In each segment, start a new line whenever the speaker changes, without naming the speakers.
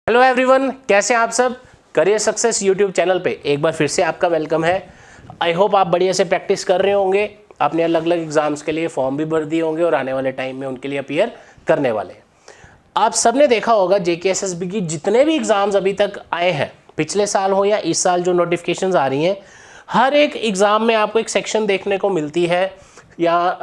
Hello everyone, कैसे हैं आप सब। करियर सक्सेस यूट्यूब चैनल पे एक बार फिर से आपका वेलकम है। आई होप आप बढ़िया से प्रैक्टिस कर रहे होंगे, अपने अलग अलग एग्जाम्स के लिए फॉर्म भी भर दिए होंगे और आने वाले टाइम में उनके लिए अपीयर करने वाले हैं। आप सब ने देखा होगा JKSSB की जितने भी एग्ज़ाम्स अभी तक आए हैं, पिछले साल हो या इस साल जो नोटिफिकेशंस आ रही हैं, हर एक एग्ज़ाम में आपको एक सेक्शन देखने को मिलती है या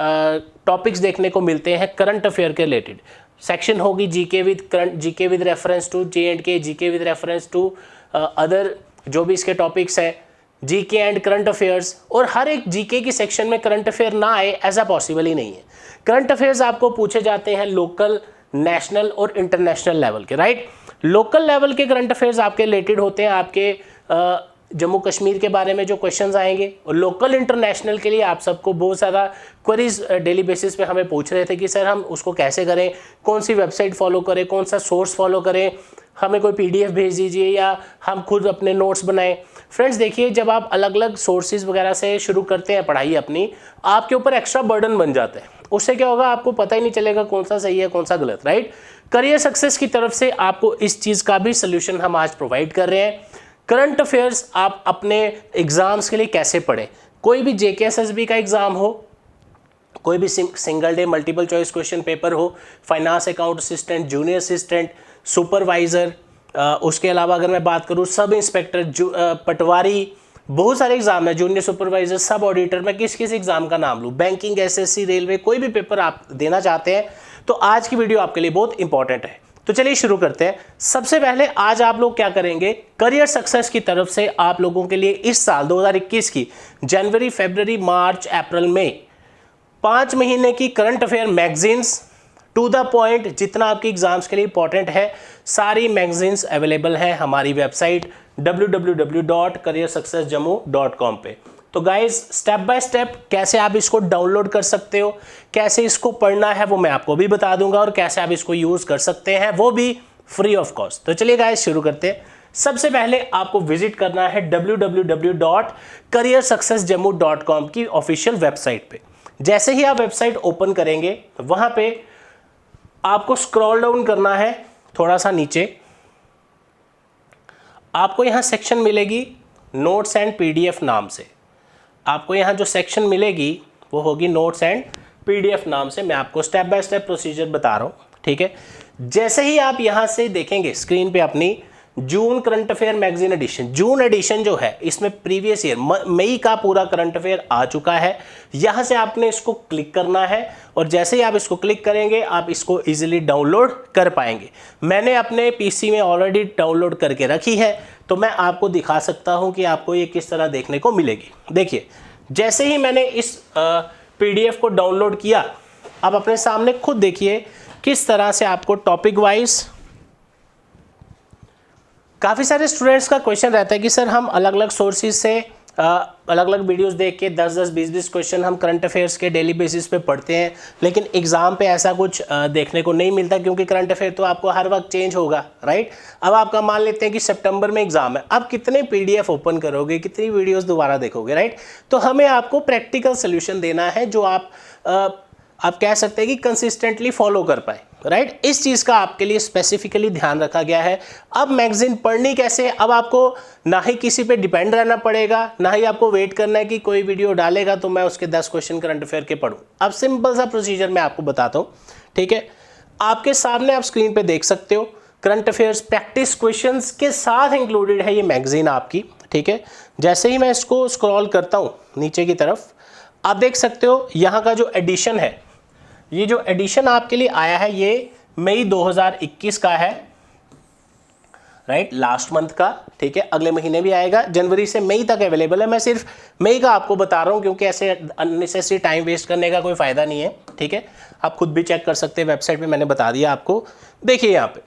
टॉपिक्स देखने को मिलते हैं करंट अफेयर के रिलेटेड। सेक्शन होगी GK with reference to J&K, GK with reference to other जो भी इसके टॉपिक्स हैं, जीके एंड करंट अफेयर्स। और हर एक जीके की सेक्शन में करंट अफेयर ना आए ऐसा पॉसिबल ही नहीं है। करंट अफेयर्स आपको पूछे जाते हैं लोकल, नेशनल और इंटरनेशनल लेवल के, राइट। लोकल लेवल के करंट अफेयर्स आपके रिलेटेड होते हैं आपके जम्मू कश्मीर के बारे में जो क्वेश्चंस आएंगे, और लोकल इंटरनेशनल के लिए आप सबको बहुत ज़्यादा क्वेरीज डेली बेसिस पे हमें पूछ रहे थे कि सर हम उसको कैसे करें, कौन सी वेबसाइट फॉलो करें, कौन सा सोर्स फॉलो करें, हमें कोई PDF भेज दीजिए या हम खुद अपने नोट्स बनाएं। फ्रेंड्स देखिए, जब आप अलग अलग सोर्सेज वगैरह से शुरू करते हैं पढ़ाई अपनी, आपके ऊपर एक्स्ट्रा बर्डन बन जाता है। उससे क्या होगा, आपको पता ही नहीं चलेगा कौन सा सही है कौन सा गलत, राइट। करियर सक्सेस की तरफ से आपको इस चीज़ का भी सोल्यूशन हम आज प्रोवाइड कर रहे हैं। करंट अफेयर्स आप अपने एग्जाम्स के लिए कैसे पढ़ें। कोई भी JKSSB का एग्जाम हो, कोई भी single day multiple choice question paper हो, finance account assistant, junior assistant, supervisor, उसके अलावा अगर मैं बात करूँ सब इंस्पेक्टर, पटवारी, बहुत सारे एग्जाम है, जूनियर सुपरवाइजर, सब ऑडिटर, मैं किस किस एग्जाम का नाम लूँ, बैंकिंग, SSC, रेलवे, कोई भी पेपर आप देना चाहते हैं तो आज की वीडियो आपके लिए बहुत इंपॉर्टेंट है। तो चलिए शुरू करते हैं। सबसे पहले आज आप लोग क्या करेंगे, करियर सक्सेस की तरफ से आप लोगों के लिए इस साल 2021 की जनवरी, फरवरी, मार्च, अप्रैल, मई 5 महीने की current affair magazines to the point, जितना आपके एग्जाम्स के लिए इंपॉर्टेंट है, सारी मैगजीन्स अवेलेबल हैं हमारी वेबसाइट www.careersuccessjammu.com पे। तो गाइज स्टेप बाय स्टेप कैसे आप इसको डाउनलोड कर सकते हो, कैसे इसको पढ़ना है वो मैं आपको भी बता दूंगा, और कैसे आप इसको यूज़ कर सकते हैं वो भी फ्री ऑफ कॉस्ट। तो चलिए गाइज शुरू करते हैं। सबसे पहले आपको विजिट करना है www.careersuccessjammu.com की ऑफिशियल वेबसाइट पे। जैसे ही आप वेबसाइट ओपन करेंगे, वहाँ पे आपको स्क्रॉल डाउन करना है थोड़ा सा नीचे, आपको यहाँ सेक्शन मिलेगी नोट्स एंड PDF नाम से। आपको यहाँ जो सेक्शन मिलेगी वो होगी नोट्स एंड PDF नाम से। मैं आपको स्टेप बाय स्टेप प्रोसीजर बता रहा हूँ, ठीक है। जैसे ही आप यहाँ से देखेंगे स्क्रीन पे अपनी जून करंट अफेयर मैगजीन एडिशन, जून एडिशन जो है इसमें प्रीवियस ईयर मई का पूरा करंट अफेयर आ चुका है। यहाँ से आपने इसको क्लिक करना है, और जैसे ही आप इसको क्लिक करेंगे आप इसको इजीली डाउनलोड कर पाएंगे। मैंने अपने PC में ऑलरेडी डाउनलोड करके रखी है, तो मैं आपको दिखा सकता हूँ कि आपको ये किस तरह देखने को मिलेगी। देखिए, जैसे ही मैंने इस PDF को डाउनलोड किया, आप अपने सामने खुद देखिए किस तरह से आपको टॉपिक वाइज, काफ़ी सारे स्टूडेंट्स का क्वेश्चन रहता है कि सर हम अलग अलग सोर्सेज से अलग अलग वीडियोस देख के 10-10, 20-20 क्वेश्चन हम करंट अफेयर्स के डेली बेसिस पे पढ़ते हैं, लेकिन एग्जाम पे ऐसा कुछ देखने को नहीं मिलता, क्योंकि करंट अफेयर तो आपको हर वक्त चेंज होगा, राइट। अब आपका मान लेते हैं कि सितंबर में एग्जाम है, अब कितने PDF ओपन करोगे, कितनी वीडियोज़ दोबारा देखोगे, राइट। तो हमें आपको प्रैक्टिकल सोल्यूशन देना है जो आप कह सकते हैं कि कंसिस्टेंटली फॉलो कर पाए, राइट। इस चीज़ का आपके लिए स्पेसिफिकली ध्यान रखा गया है। अब मैगजीन पढ़नी कैसे, अब आपको ना ही किसी पे डिपेंड रहना पड़ेगा, ना ही आपको वेट करना है कि कोई वीडियो डालेगा तो मैं उसके 10 क्वेश्चन करंट अफेयर के पढ़ूँ। अब सिंपल सा प्रोसीजर मैं आपको बताता हूँ, ठीक है। आपके सामने आप स्क्रीन पे देख सकते हो करंट अफेयर्स प्रैक्टिस क्वेश्चंस के साथ इंक्लूडेड है ये मैगजीन आपकी, ठीक है। जैसे ही मैं इसको स्क्रॉल करता हूँ नीचे की तरफ, आप देख सकते हो यहाँ का जो एडिशन है, ये जो एडिशन आपके लिए आया है ये मई 2021 का है, राइट, लास्ट मंथ का, ठीक है। अगले महीने भी आएगा, जनवरी से मई तक अवेलेबल है। मैं सिर्फ मई का आपको बता रहा हूँ क्योंकि ऐसे अननेसेसरी टाइम वेस्ट करने का कोई फ़ायदा नहीं है, ठीक है। आप खुद भी चेक कर सकते हैं वेबसाइट पे, मैंने बता दिया आपको। देखिए यहाँ पे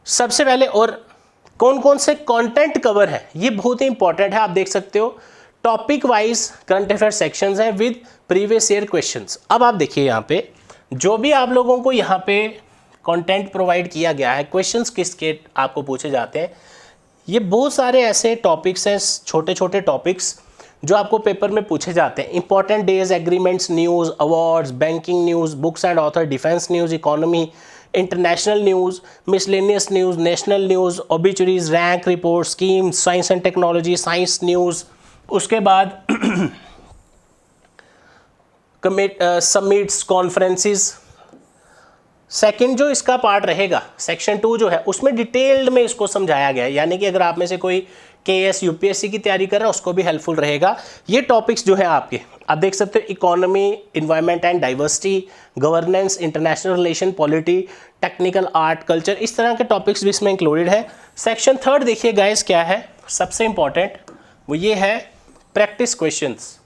सबसे पहले, और कौन कौन से कंटेंट कवर है ये बहुत ही इंपॉर्टेंट है। आप देख सकते हो topic wise current affair sections हैं विद प्रीवियस ईयर क्वेश्चंस। अब आप देखिए यहाँ पे जो भी आप लोगों को यहाँ पे कंटेंट प्रोवाइड किया गया है, क्वेश्चंस किसके आपको पूछे जाते हैं, ये बहुत सारे ऐसे टॉपिक्स हैं, छोटे छोटे टॉपिक्स जो आपको पेपर में पूछे जाते हैं। Important days, agreements, news, awards, banking news, books and author, defence news, economy, international news, miscellaneous news, national news, obituaries, rank report, scheme, science and technology, science news. उसके बाद समिट्स, कॉन्फ्रेंसेस। सेकंड जो इसका part रहेगा, section 2 जो है, उसमें detailed में इसको समझाया गया है, यानी कि अगर आप में से कोई केएस यूपीएससी की तैयारी कर रहा है उसको भी हेल्पफुल रहेगा। ये टॉपिक्स जो है आपके, आप देख सकते हो, economy, environment and diversity, governance, international relation, polity, technical, art, culture, इस तरह के टॉपिक्स भी इसमें इंक्लूडेड है। सेक्शन 3 देखिए गाइस क्या है, सबसे इंपॉर्टेंट वो ये है प्रैक्टिस क्वेश्चंस,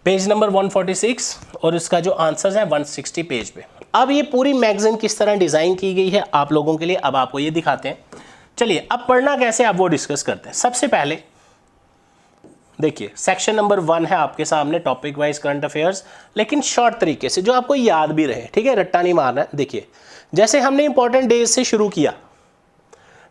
पेज नंबर 146, और इसका जो आंसर्स है 160 पेज पे। अब ये पूरी मैगजीन किस तरह डिज़ाइन की गई है आप लोगों के लिए, अब आपको ये दिखाते हैं। चलिए अब पढ़ना कैसे आप वो डिस्कस करते हैं। सबसे पहले देखिए सेक्शन नंबर 1 है आपके सामने, टॉपिक वाइज करंट अफेयर्स, लेकिन शॉर्ट तरीके से जो आपको याद भी रहे, ठीक है, रट्टा नहीं मारना है। देखिए जैसे हमने इंपॉर्टेंट डेज से शुरू किया,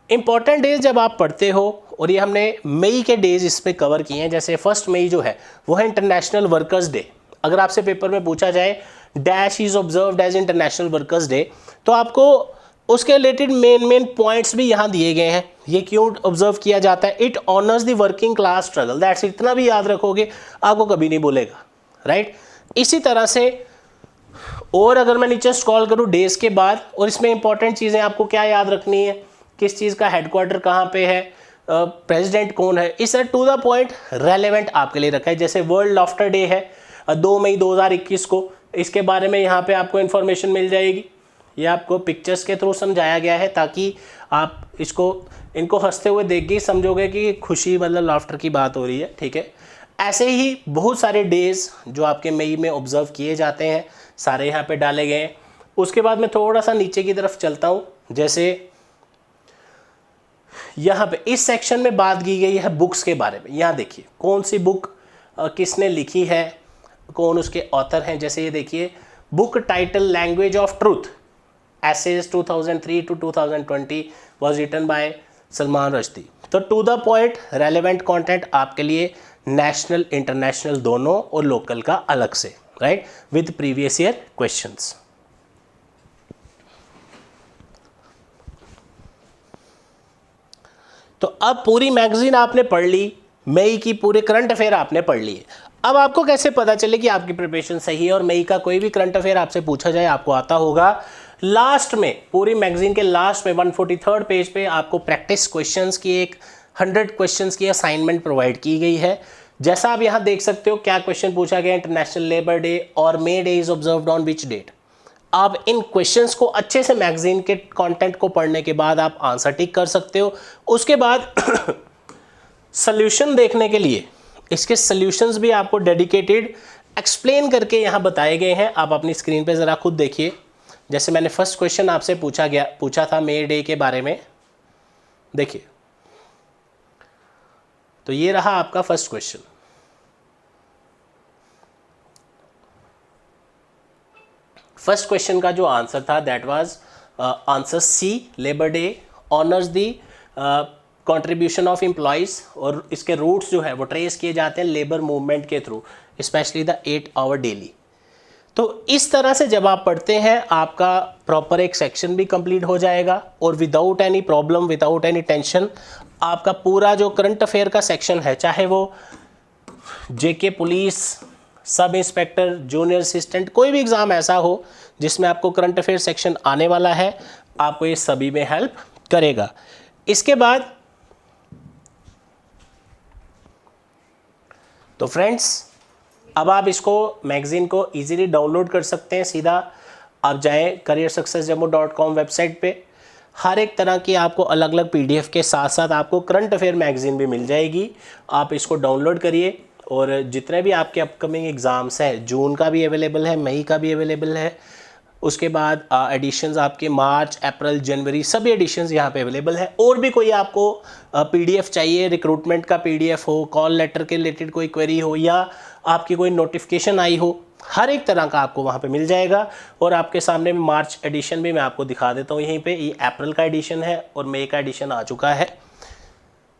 इंपॉर्टेंट डेज जब आप पढ़ते हो, और ये हमने मई के डेज इस पर कवर किए हैं। जैसे 1 मई जो है वो है इंटरनेशनल वर्कर्स डे। अगर आपसे पेपर में पूछा जाए dash is observed as international workers day, तो आपको उसके रिलेटेड मेन पॉइंट्स भी यहाँ दिए गए हैं। ये क्यों ऑब्जर्व किया जाता है, it honours the working class struggle, that's, इतना भी याद रखोगे आपको कभी नहीं बोलेगा, राइट। इसी तरह से और अगर मैं नीचे स्क्रॉल करूँ डेज के बाद, और इसमें इंपॉर्टेंट चीज़ें आपको क्या याद रखनी है, किस चीज़ का हेडक्वार्टर कहाँ पे है, प्रेसिडेंट कौन है, इस टू द पॉइंट रेलेवेंट आपके लिए रखा है। जैसे वर्ल्ड लाफ्टर डे है 2 मई 2021 को, इसके बारे में यहाँ पे आपको इन्फॉर्मेशन मिल जाएगी। ये आपको पिक्चर्स के थ्रू समझाया गया है ताकि आप इनको हंसते हुए देख के समझोगे कि खुशी मतलब लाफ्टर की बात हो रही है, ठीक है। ऐसे ही बहुत सारे डेज जो आपके मई में ऑब्जर्व किए जाते हैं सारे यहाँ पे डाले गए हैं। उसके बाद मैं थोड़ा सा नीचे की तरफ चलता हूँ। जैसे यहाँ पे इस सेक्शन में बात की गई है बुक्स के बारे में। यहाँ देखिए कौन सी बुक किसने लिखी है, कौन उसके ऑथर हैं। जैसे ये देखिए book title language of truth, essays 2003 to 2020 was written by Salman Rushdie. तो to the point relevant content आपके लिए नेशनल, इंटरनेशनल दोनों, और लोकल का अलग से, right, with previous year questions. तो अब पूरी मैगजीन आपने पढ़ ली, मई की पूरे करंट अफेयर आपने पढ़ लिए। अब आपको कैसे पता चले कि आपकी प्रिपरेशन सही है, और मई का कोई भी करंट अफेयर आपसे पूछा जाए आपको आता होगा। लास्ट में पूरी मैगजीन के लास्ट में 143rd पेज पे आपको प्रैक्टिस क्वेश्चंस की एक 100 क्वेश्चंस की असाइनमेंट प्रोवाइड की गई है। जैसा आप यहाँ देख सकते हो क्या क्वेश्चन पूछा गया, इंटरनेशनल लेबर डे और May Day is observed on which date. आप इन क्वेश्चंस को अच्छे से मैगजीन के कंटेंट को पढ़ने के बाद आप आंसर टिक कर सकते हो। उसके बाद सॉल्यूशन देखने के लिए इसके सॉल्यूशंस भी आपको डेडिकेटेड एक्सप्लेन करके यहाँ बताए गए हैं। आप अपनी स्क्रीन पे ज़रा खुद देखिए। जैसे मैंने फर्स्ट क्वेश्चन आपसे पूछा था मे डे के बारे में, देखिए तो ये रहा आपका फर्स्ट क्वेश्चन। फर्स्ट क्वेश्चन का जो आंसर था that was answer C, labour day honours the contribution of employees, और इसके रूट्स जो है वो ट्रेस किए जाते हैं लेबर मूवमेंट के through, specially the 8 hour daily. तो इस तरह से जब आप पढ़ते हैं आपका प्रॉपर एक सेक्शन भी कंप्लीट हो जाएगा, और without any problem, without any tension आपका पूरा जो करंट अफेयर का सेक्शन है, चाहे वो जेके police, sub inspector, junior assistant, कोई भी एग्ज़ाम ऐसा हो जिसमें आपको करंट अफेयर सेक्शन आने वाला है, आपको ये सभी में हेल्प करेगा। इसके बाद तो फ्रेंड्स अब आप इसको मैगजीन को इजीली डाउनलोड कर सकते हैं। सीधा आप जाएं careersuccessdemo.com वेबसाइट पे, हर एक तरह की आपको अलग अलग पीडीएफ के साथ साथ आपको करंट अफेयर मैगजीन भी मिल जाएगी। आप इसको डाउनलोड करिए, और जितने भी आपके अपकमिंग एग्ज़ाम्स हैं, जून का भी अवेलेबल है, मई का भी अवेलेबल है, उसके बाद एडिशंस आपके मार्च, अप्रैल, जनवरी, सभी एडिशंस यहाँ पे अवेलेबल है। और भी कोई आपको पीडीएफ चाहिए, रिक्रूटमेंट का पीडीएफ हो, कॉल लेटर के रिलेटेड कोई क्वेरी हो, या आपकी कोई नोटिफिकेशन आई हो, हर एक तरह का आपको वहाँ पे मिल जाएगा। और आपके सामने में मार्च एडिशन भी मैं आपको दिखा देता हूँ यहीं पे। ये अप्रैल का एडिशन है और मई का एडिशन आ चुका है।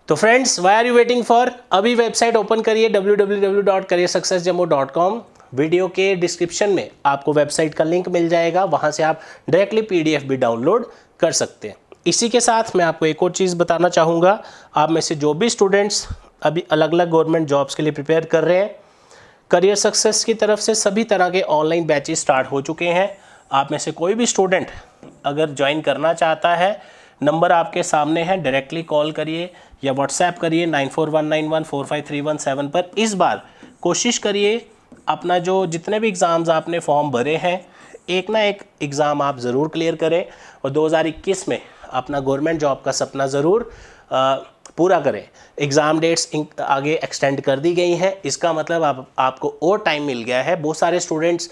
तो friends, why are you waiting for, अभी वेबसाइट ओपन करिए www.careersuccessdemo.com, वीडियो के डिस्क्रिप्शन में आपको वेबसाइट का लिंक मिल जाएगा, वहाँ से आप डायरेक्टली PDF भी डाउनलोड कर सकते हैं। इसी के साथ मैं आपको एक और चीज़ बताना चाहूँगा, आप में से जो भी स्टूडेंट्स अभी अलग अलग गवर्नमेंट जॉब्स के लिए प्रिपेयर कर रहे हैं, करियर सक्सेस की तरफ से सभी तरह के ऑनलाइन बैचेस स्टार्ट हो चुके हैं। आप में से कोई भी स्टूडेंट अगर ज्वाइन करना चाहता है, नंबर आपके सामने है, डायरेक्टली कॉल करिए या व्हाट्सएप करिए 9419145317 पर। इस बार कोशिश करिए अपना जो जितने भी एग्ज़ाम्स आपने फॉर्म भरे हैं, एक ना एक एग्ज़ाम आप ज़रूर क्लियर करें और 2021 में अपना गवर्नमेंट जॉब का सपना ज़रूर पूरा करें। एग्ज़ाम डेट्स आगे एक्सटेंड कर दी गई हैं, इसका मतलब आपको और टाइम मिल गया है। बहुत सारे स्टूडेंट्स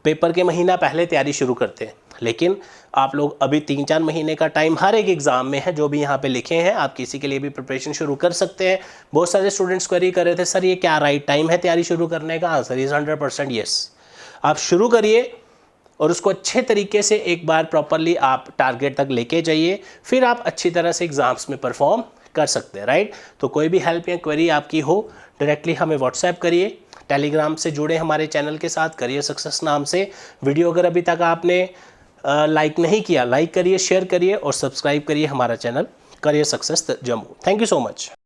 पेपर के महीना पहले तैयारी शुरू करते हैं, लेकिन आप लोग अभी 3-4 महीने का टाइम हर एक एग्ज़ाम में है, जो भी यहाँ पे लिखे हैं। आप किसी के लिए भी प्रिपरेशन शुरू कर सकते हैं। बहुत सारे स्टूडेंट्स क्वेरी कर रहे थे, सर ये क्या राइट टाइम है तैयारी शुरू करने का? Answer is 100% yes. आप शुरू करिए और उसको अच्छे तरीके से एक बार प्रॉपरली आप टारगेट तक लेके जाइए, फिर आप अच्छी तरह से एग्ज़ाम्स में परफॉर्म कर सकते हैं, राइट। तो कोई भी हेल्प या क्वेरी आपकी हो, डायरेक्टली हमें व्हाट्सएप करिए। टेलीग्राम से जुड़े हमारे चैनल के साथ, करियर सक्सेस नाम से। वीडियो अगर अभी तक आपने लाइक नहीं किया, लाइक करिए, शेयर करिए और सब्सक्राइब करिए हमारा channel career success Jammu. Thank you so much.